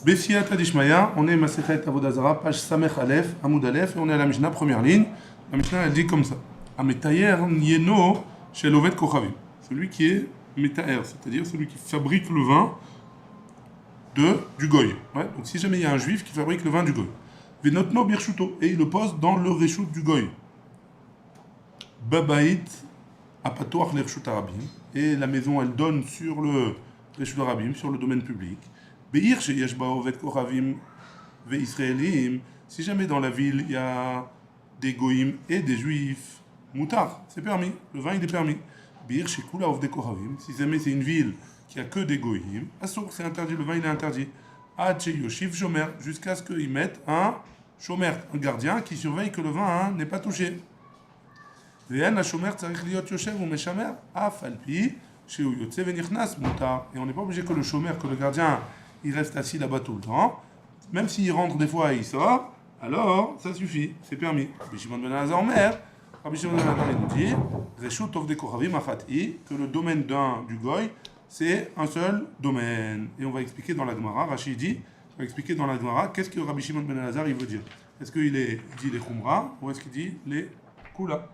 Bessiata Dishmaya, on est Masechet Avodah Zarah, page Samech Aleph, Amoud Aleph, et on est à la Mishnah, première ligne. La Mishnah, elle dit comme ça. Ametayer Nieno chez l'Oved Kochavim. Celui qui est Metaer, c'est-à-dire celui qui fabrique le vin du Goy. Ouais, donc si jamais il y a un juif qui fabrique le vin du Goy. Venotno Birshuto, et il le pose dans le Reshut du Goy. Babait Apatoach l'Reshut Arabim, et la maison, elle donne sur le Reshut Arabim, sur le domaine public. Be'ir sheyesh ba oved kochavim ve'israélim, si jamais dans la ville il y a des goïms et des juifs, moutar, c'est permis, le vin il est permis. Be'ir shekula oved kochavim, si jamais c'est une ville qui a que des goïms, assour, c'est interdit, le vin il est interdit. Ad sheyoshiv shomer, jusqu'à ce qu'ils mettent un shomer, un gardien qui surveille que le vin n'est pas touché. Ve'en ha-shomer tzarich liot yoshev ou meshamer, af alpi, sheu yotze venichnas moutar. Et on n'est pas obligé que le shomer, que le gardien, il reste assis là-bas tout le temps. Même s'il rentre des fois et il sort, alors ça suffit, c'est permis. Rabbi Shimon ben Elazar Omer, Rabbi Shimon ben Elazar nous dit, Reshut ovdei kochavim achati, que le domaine du goy, c'est un seul domaine. Et on va expliquer dans la Gemara, Rashi dit, on va expliquer dans la Gemara, qu'est-ce que Rabbi Shimon ben Elazar il veut dire. Est-ce qu'il dit les khumra ou est-ce qu'il dit les kula?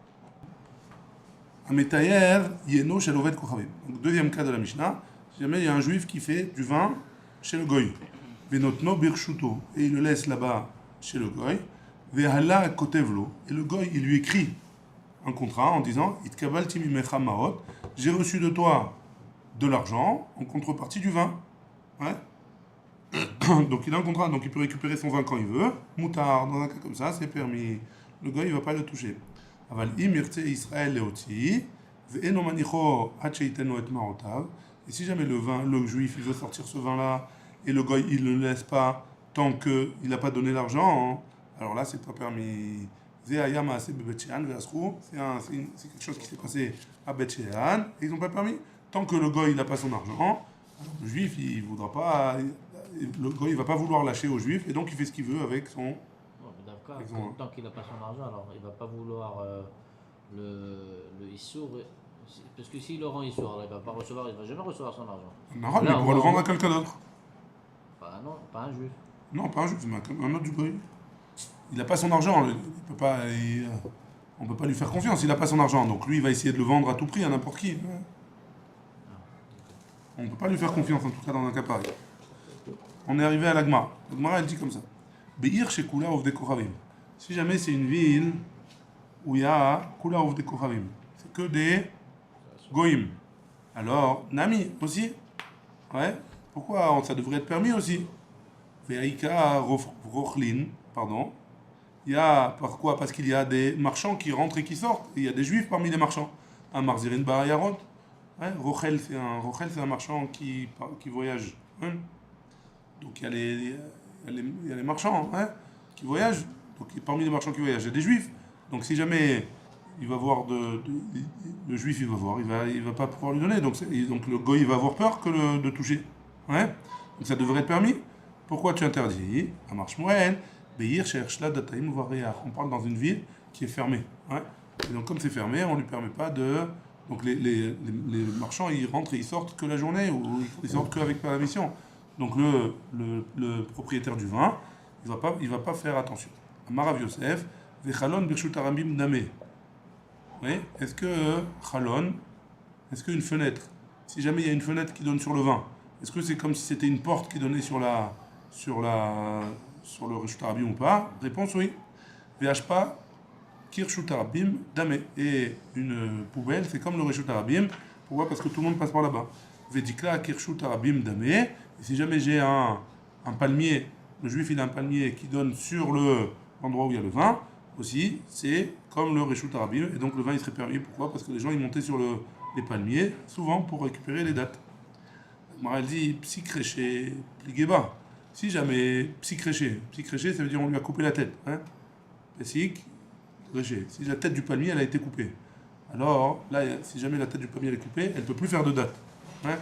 Ametayer yeno shel oved kochavim. Donc deuxième cas de la Mishnah, si jamais il y a un juif qui fait du vin chez le goy, venotno birshuto, et il le laisse là-bas chez le goy, vehala kotevlo, et le goy il lui écrit un contrat en disant itkabalti mimecha maot, j'ai reçu de toi de l'argent en contrepartie du vin. Ouais. Donc il a un contrat, donc il peut récupérer son vin quand il veut. Moutar, dans un cas comme ça, c'est permis. Le goy il va pas le toucher. Aval im yirtze Israël leoti, ve'eno manicho ad sheitenu et maotav. Et si jamais le juif, il veut sortir ce vin-là, et le goy, il ne le laisse pas tant qu'il n'a pas donné l'argent, hein, alors là, c'est pas permis. C'est quelque chose qui s'est passé à Bet Shean, et ils n'ont pas permis. Tant que le goy, il n'a pas son argent, le juif, il voudra pas, le goy, il va pas vouloir lâcher au juif, et donc il fait ce qu'il veut avec son... D'accord, tant qu'il n'a pas son argent, alors il ne va pas vouloir le issour. Parce que s'il le rend issour, il ne va pas recevoir, il ne va jamais recevoir son argent. Non, mais il pourra le vendre à quelqu'un d'autre. Non, pas un juif. Non, pas un juif, mais un autre du goy. Il n'a pas son argent, on ne peut pas lui faire confiance, il n'a pas son argent. Donc lui, il va essayer de le vendre à tout prix à n'importe qui. On ne peut pas lui faire confiance, en tout cas dans un cas pareil. On est arrivé à la Gemara. La Gemara, elle dit comme ça. Be'ir shekula ovdei kochavim. Si jamais c'est une ville où il y a kula ovdei kochavim, c'est que des goïm. Alors, nami aussi. Ouais. Pourquoi ça devrait être permis aussi? Ve'aika rochlin, pardon. Il y a, par quoi? Parce qu'il y a des marchands qui rentrent et qui sortent. Il y a des juifs parmi les marchands. Un marzirin barayarot. Ouais. Rochel, c'est un marchand qui voyage. Hein? Donc il y a les marchands qui voyagent. Donc parmi les marchands qui voyagent, il y a des juifs. Donc si jamais il va voir le juif, il va voir, il va pas pouvoir lui donner. Donc le goy il va avoir peur de toucher. Ouais. Donc ça devrait être permis. Pourquoi tu interdis? À marche moyenne. Beir cherche là dataim varia. On parle dans une ville qui est fermée. Ouais. Et donc comme c'est fermé, on lui permet pas de. Donc les marchands ils rentrent et ils sortent que la journée ou ils sortent que avec permission. Donc le propriétaire du vin, il va pas faire attention. Marav Yosef, vechalon birshut arabim damé. Oui, est-ce qu'une fenêtre, si jamais il y a une fenêtre qui donne sur le vin, est-ce que c'est comme si c'était une porte qui donnait sur le reshut arabim ou pas? Réponse oui. Vhpa kirshut arabim damé. Et une poubelle, c'est comme le reshut arabim. Pourquoi? Parce que tout le monde passe par là-bas. Vedikla kirshut arabim damé. Et si jamais j'ai un palmier, le juif il a un palmier qui donne sur l'endroit où il y a le vin, aussi, c'est comme le reshut arabim, et donc le vin il serait permis. Pourquoi? Parce que les gens ils montaient sur les palmiers, souvent pour récupérer les dattes. Maral dit psychréché, pligéba. Si jamais psychréché, ça veut dire on lui a coupé la tête. Hein? Psych, réché. Si la tête du palmier elle a été coupée, alors là, si jamais la tête du palmier elle est coupée, elle ne peut plus faire de dattes. Hein?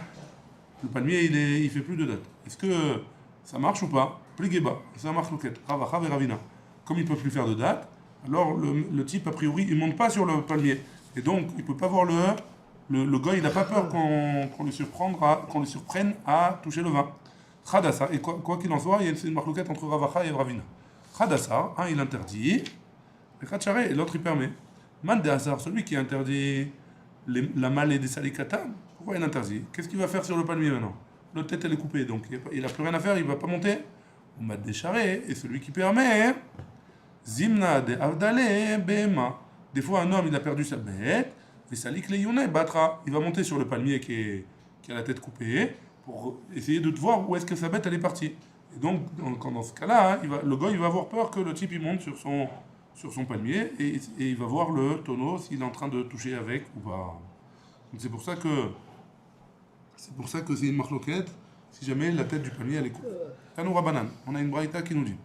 Le palmier, il fait plus de date. Est-ce que ça marche ou pas? Pligéba, ça marche l'ouquette. Ravacha et Ravina. Comme il ne peut plus faire de date, alors le type, a priori, il ne monte pas sur le palmier. Et donc, il ne peut pas voir le gars, il n'a pas peur qu'on le surprenne à toucher le vin. Khadassa, et quoi qu'il en soit, il y a une marloquette entre Ravacha et Ravina. Khadassa, un il interdit, et Khadchare, et l'autre il permet. Man de Hazar, celui qui interdit la malée des salikata, pourquoi il interdit? Qu'est-ce qu'il va faire sur le palmier maintenant? L'autre tête elle est coupée, donc il n'a plus rien à faire, il ne va pas monter. Ou Mad de Charé, et celui qui permet, Zimna de Avdale Bema. Des fois un homme il a perdu sa bête, et Salik le Yone Batra, il va monter sur le palmier qui a la tête coupée, pour essayer de voir où est-ce que sa bête elle est partie. Et donc, dans ce cas-là, le gars il va avoir peur que le type il monte sur son palmier et il va voir le tonneau s'il est en train de toucher avec ou pas. Donc c'est pour ça que c'est une marloquette si jamais la tête du palmier elle est coupée. Tanoura Banan, on a une braïta qui nous dit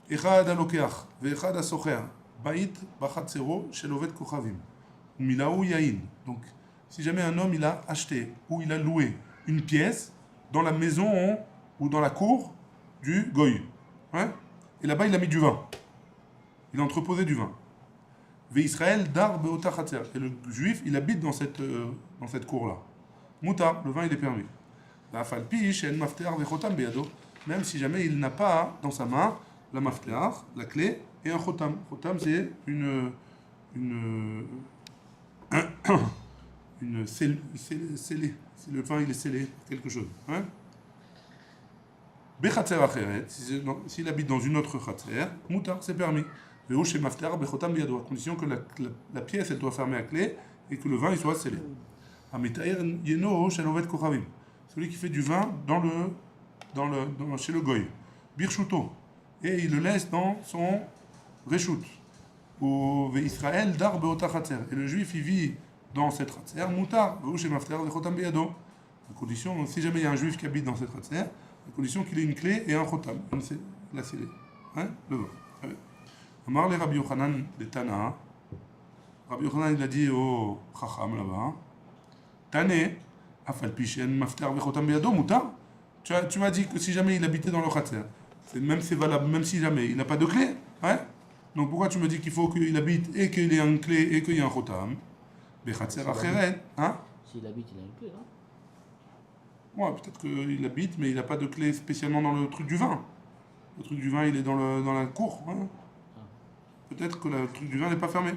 Echad alokeach ve'echad asocher bait bachatzero shel oved kochavim umilahu yain. Donc si jamais un homme il a acheté ou il a loué une pièce dans la maison ou dans la cour du goy, hein? Et là-bas il a mis du vin. Il a entreposé du vin. Ve Israël dar beota chatzer. Et le juif, il habite dans cette cour-là. Moutar, le vin, il est permis. La falpi, shen maftear ve chotam beyado. Même si jamais il n'a pas dans sa main la maftear, la clé, et un chotam. Chotam, c'est une scellée. Si le vin, il est scellé, quelque chose. Hein? Bechatzer acheret, s'il habite dans une autre chatzer, moutar, c'est permis. À condition que la pièce elle doit fermer à clé et que le vin il soit scellé. Celui qui fait du vin chez le goy, birchuto, et il le laisse dans son reshut. Ou Israël dar beota chatzer, et le juif il vit dans cette chatzer, mutar, à condition, si jamais il y a un juif qui habite dans cette chatzer, à condition qu'il ait une clé et un chotam, la scellée, hein, le vin. Amar le Rabbi Yochanan de Tana. Rabbi Yochanan il a dit au Chacham là-bas, Tane, afal pishen maftar vechotam beyado mutar. Tu m'as dit que si jamais il habitait dans le khatser, c'est valable, même si jamais il n'a pas de clé, hein? Donc pourquoi tu me dis qu'il faut qu'il habite et qu'il ait une clé et qu'il y ait un chotam? Bechatser acheret, hein? S'il habite, il a une clé, hein? Ouais, peut-être qu'il habite, mais il n'a pas de clé spécialement dans le truc du vin. Le truc du vin, il est dans la cour, hein? Peut-être que le truc du vin n'est pas fermé.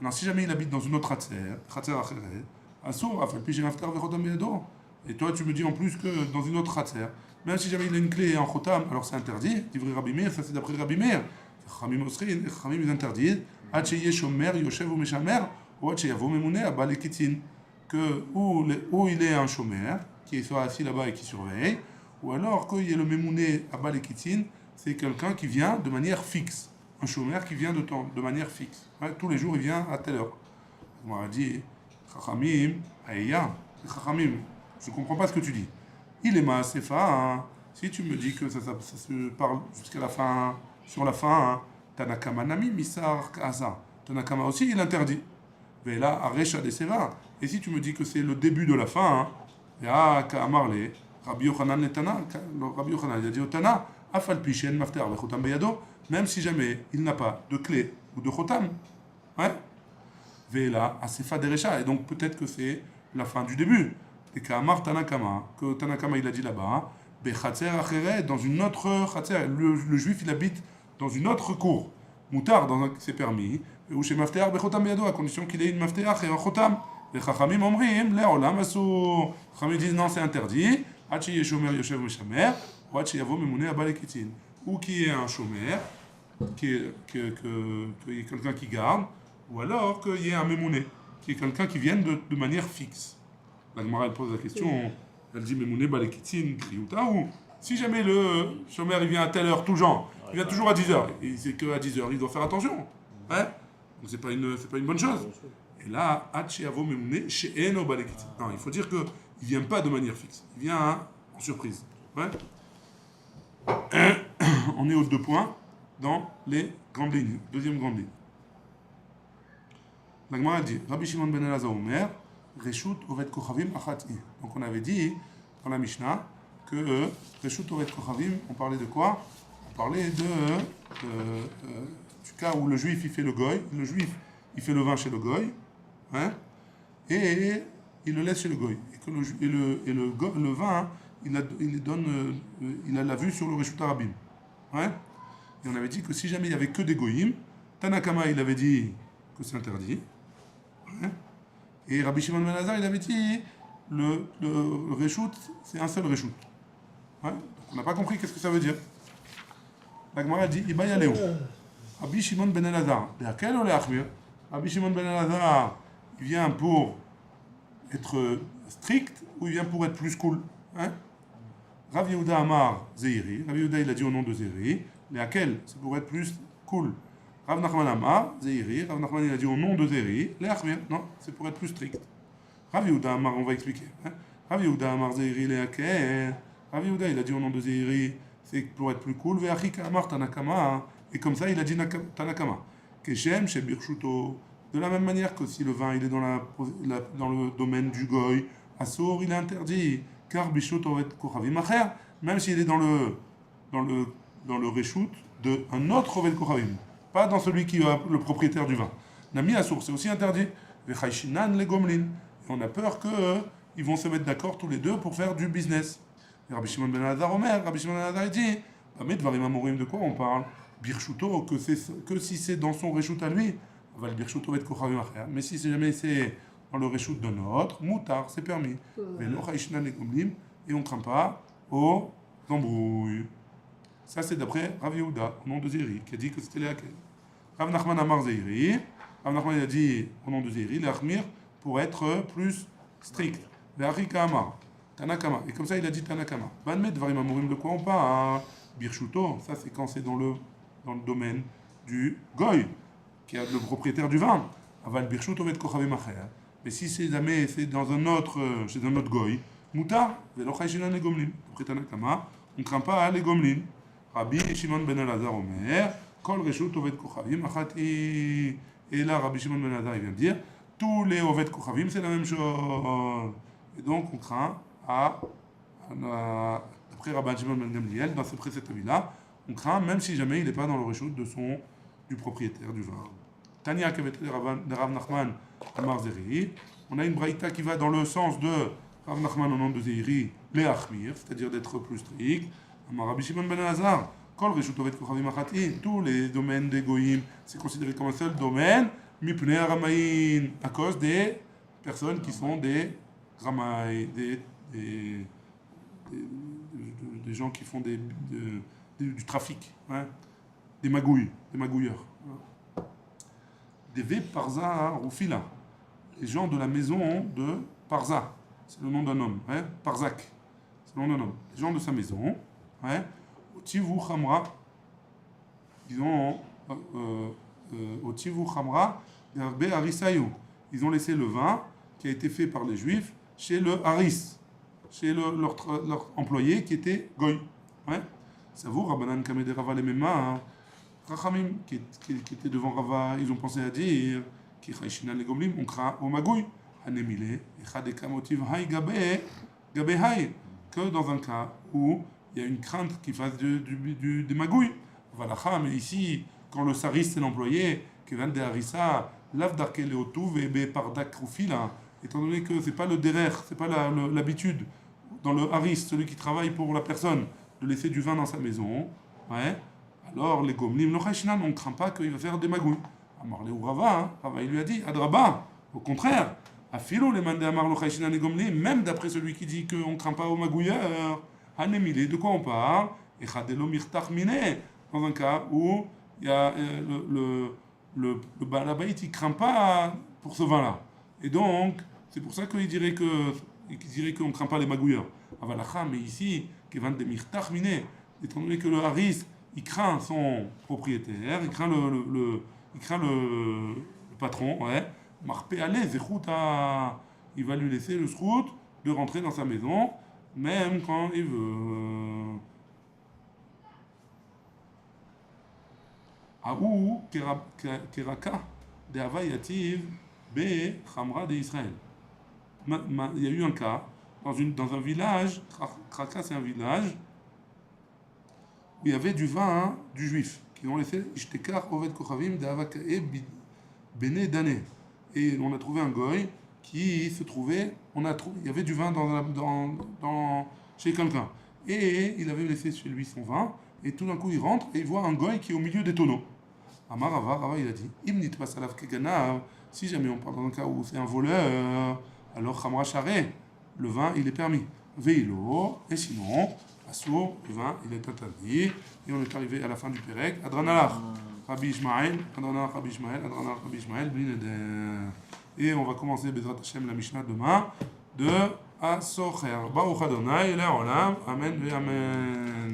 Alors, si jamais il habite dans une autre khatser acheret, assour, afal pishen maftar vechotam beyado. Et toi, tu me dis en plus que dans une autre khatser, même si jamais il a une clé et un chotam, alors c'est interdit. Divrei Rabbi Meir, ça c'est d'après Rabbi Meir. Chachamim osrin, Chachamim ils interdisent. Ad sheyeh shomer yoshev ou meshamer, ou ad sheyavo memune abba lekitzin. Que où il est un shomer, qui soit assis là-bas et qui surveille, ou alors qu'il y ait le memune abba lekitzin, c'est quelqu'un qui vient de manière fixe. Un chômeur qui vient de manière fixe. Ouais, tous les jours, il vient à telle heure. On m'a dit, Chachamim, Aïya, Chachamim, je ne comprends pas ce que tu dis. Il est Maasefa, hein. Si tu me dis que ça se parle jusqu'à la fin, sur la fin, hein. Tanakama Nami, Misar, Kaza. Tanakama aussi, il interdit. Vela, Aresha, Deseva. Et si tu me dis que c'est le début de la fin, hein. Ya, Kaamarle, Rabbi Yochanan Letana, Rabbi Yochanan, il a dit au Tana, Afal Pishen, Maftar, Vechotam Beyado. Même si jamais il n'a pas de clé ou de chotam, ouais, Vela, Asefa Derecha, et donc peut-être que c'est la fin du début. Et qu'Amar Tanakama, que Tanakama il a dit là-bas, Bechatzer Acheret, dans une autre Chatzer, le juif il habite dans une autre cour, Moutar, c'est permis, ou chez Maftear Bechotam Beyado, à condition qu'il ait une Maftear et un chotam. Les Chachamim Omrim, les Olam Assour. Chachamim disent non, c'est interdit, Hachi Yeshomer Yoshev Meshamer, ou Hachi Yavo Memune Abalekitin, ou qui est un chômer, qu'il y ait quelqu'un qui garde, ou alors qu'il y ait un mémouné, qui est quelqu'un qui vienne de manière fixe. La Gemara elle pose la question, elle dit mémouné balekitin kriouta, ou si jamais le chômeur il vient à telle heure, tout genre, il vient toujours à 10h, et c'est qu'à 10h, il doit faire attention. Ouais? Donc c'est pas une bonne chose. Et là, Hachiavo mémouné chez Eno balekitin. Non, il faut dire qu'il ne vient pas de manière fixe, il vient en surprise. Ouais? On est aux 2 points. Dans les grandes lignes, deuxième grande ligne. La Gemara dit, Rabbi Shimon ben Elazar Omer, Reshut Oved Kochavim Achati. Donc on avait dit dans la Mishnah que Reshut Oved Kochavim, on parlait de quoi? On parlait du cas où le juif il fait le goy, le juif il fait le vin chez le goy, hein, et il le laisse chez le goy. Et que le vin, il a la vue sur le Reshut Arabim. Ouais. Et on avait dit que si jamais il n'y avait que des goyim, Tanakama il avait dit que c'est interdit. Ouais. Et Rabbi Shimon ben Elazar il avait dit le Reshut, c'est un seul Reshut. Ouais. Donc on n'a pas compris qu'est-ce que ça veut dire. La Gemara dit Iba Yaleu. Rabbi Shimon ben Elazar. Lequel ou leachmir? Rabbi Shimon ben Elazar, il vient pour être strict ou il vient pour être plus cool? Hein? Rav Yehuda Amar Zeiri. Rav Yehuda il a dit au nom de Zeiri. Lequel? C'est pour être plus cool. Rav Nachman Amar Zeiri. Rav Nachman il a dit au nom de Zeiri. Leachmir. Non, c'est pour être plus strict. Rav Yehuda Amar, on va expliquer. Hein? Rav Yehuda Amar Zeiri lequel? Rav Yehuda il a dit au nom de Zeiri. C'est pour être plus cool. Ve'achika Amar Tanakama. Et comme ça il a dit Tanakama. Keshem chez Birshuto. De la même manière que si le vin il est dans le domaine du goy, Assour il est interdit. Car Bishuto et Kochavim Acher, même s'il est dans le reshoot d'un autre Ovet Kochavim, pas dans celui qui est le propriétaire du vin. Nami Assour, c'est aussi interdit. Vechaishinan le Gomlin. Et on a peur qu'ils vont se mettre d'accord tous les deux pour faire du business. Et Rabbi Shimon ben Elazar Omer, Rabbi Shimon ben Elazar dit, Dvarim Amorim, de quoi on parle? Birshuto, que si c'est dans son reshoot à lui, on va le Birshuto et Kochavim Acher. Mais si jamais c'est dans le reshoot de notre, moutar, c'est permis. Mais et on ne craint pas aux embrouilles. Ça, c'est d'après Rav Yehuda, au nom de Zeiri, qui a dit que c'était laquelle. Rav Nachman Amar Zeiri. Rav Nachman a dit au nom de Zeiri, l'achmir, pour être plus strict. L'achika Amar, Tanakama. Et comme ça, il a dit Tanakama. Banmet Dvarim Amorim, de quoi on parle? Birshuto, ça, c'est quand c'est dans le domaine du goy, qui est le propriétaire du vin. Aval Birshuto vet Kochavim Acher. Mais si c'est jamais c'est dans un autre, chez un autre goy, moutar, velochaishinan les gomlin. Après Tanakama, on ne craint pas les gomlin. Rabbi Shimon ben Elazar Omer, kol reshut ovet kochavim achati. Et là, Rabbi Shimon ben Elazar il vient de dire, tous les ovet kochavim c'est la même chose. Et donc on craint d'après Rabbi Shimon ben Gamliel, dans ce précepte là, on craint même si jamais il n'est pas dans le reshut du propriétaire du vin. Tania qui avait été de Rav Nachman Amar Zeiri. On a une braïta qui va dans le sens de Rav Nachman au nom de Zeiri, les Achmir, c'est-à-dire d'être plus strict. Amar Rabbi Shimon ben Elazar, Kol Reshut Ovet Kochavim Achati, tous les domaines des goyim, c'est considéré comme un seul domaine, Mipnei Aramaïn, à cause des personnes qui sont des Ramaï, des gens qui font du trafic, hein, des magouilleurs. Des V Parza Roufila, les gens de la maison de Parza, c'est le nom d'un homme, hein? Parzak, c'est le nom d'un homme. Les gens de sa maison, hein? Au Tivu Khamra, ils ont au Tivu Khamra, ils ont laissé le vin qui a été fait par les Juifs chez le Haris, chez leur employé qui était Goy. Ouais? Ça vous, Rabbanan Kamede Rava les Mema, Rachamim qui était devant Rava, ils ont pensé à dire qui chaïchina les gomlim, on craint au magouille, hanemile, echadeka motiv hay gabe hay, que dans un cas où il y a une crainte qu'il fasse des magouilles. Voilà, mais ici, quand le saris c'est l'employé, qui vient de harissa, lav darke leotuv et par dakrufila, étant donné que c'est pas le derer, c'est pas l'habitude dans le haris, celui qui travaille pour la personne, de laisser du vin dans sa maison, ouais. Alors les gomlim, on ne craint pas qu'il va faire des magouilles. Amar le Rava, Rava il lui a dit, Adraba, au contraire, Afilo les mandé Amar le les gomlim, même d'après celui qui dit qu'on ne craint pas aux magouilleurs, Hanemile, de quoi on parle? Et Chadelo mirtach mine, dans un cas où il y a le Balabaït, il ne craint pas pour ce vin-là. Et donc, c'est pour ça qu'il dirait qu'on ne craint pas les magouilleurs. Avalacha, mais ici, qui vend des mirtach mine, étant donné que le haris, il craint son propriétaire, il craint le patron, ouais. Marpé allez, il va lui laisser le srout de rentrer dans sa maison, même quand il veut. Aou keraka de havayativ be chamra de Israël. Il y a eu un cas dans un village. Kraka, c'est un village où il y avait du vin du juif qui ont laissé Ishtekar Oved Kochavim de Havakae Bene Dané. Et on a trouvé un goy qui se trouvait, il y avait du vin chez quelqu'un. Et il avait laissé chez lui son vin, et tout d'un coup il rentre et il voit un goy qui est au milieu des tonneaux. Amar Rava, Rava il a dit, Imnit Basalav Keganav, si jamais on parle dans un cas où c'est un voleur, alors Khamra Charé, le vin il est permis. Veilo, et sinon, Assour, le vin il est interdit. Et on est arrivé à la fin du Pérec, Adranalach, Rabbi Ishmael, Adranalach Rabbi Ishmael, Adranalach Rabbi Ishmael, et on va commencer Bezrat Hashem la Mishnah demain de Asocher. Baruch Adonai, Le'olam, Amen, Amen.